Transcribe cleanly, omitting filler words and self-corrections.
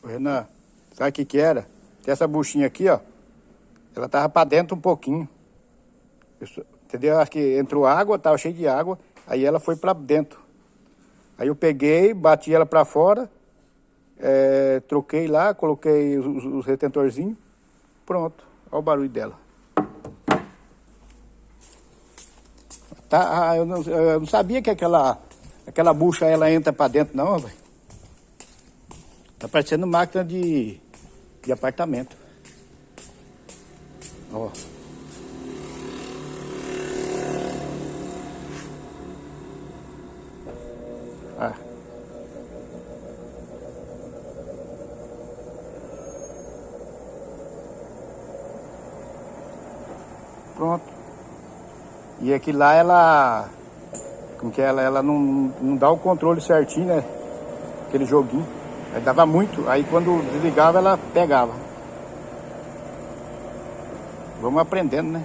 Ô, Renan, sabe o que que era? Tem essa buchinha aqui, ó. Ela tava pra dentro um pouquinho. Entendeu? Acho que entrou água, tava cheio de água. Aí ela foi pra dentro. Aí eu peguei, bati ela pra fora. Troquei lá, coloquei os retentorzinhos. Pronto. Olha o barulho dela. Tá, eu não sabia que aquela bucha ela entra pra dentro, não, velho. Tá parecendo máquina de apartamento. Ó. Ah. Pronto. E aqui lá ela... Como que ela não dá o controle certinho, né? Aquele joguinho. Aí dava muito. Aí quando desligava ela pegava. Vamos aprendendo, né?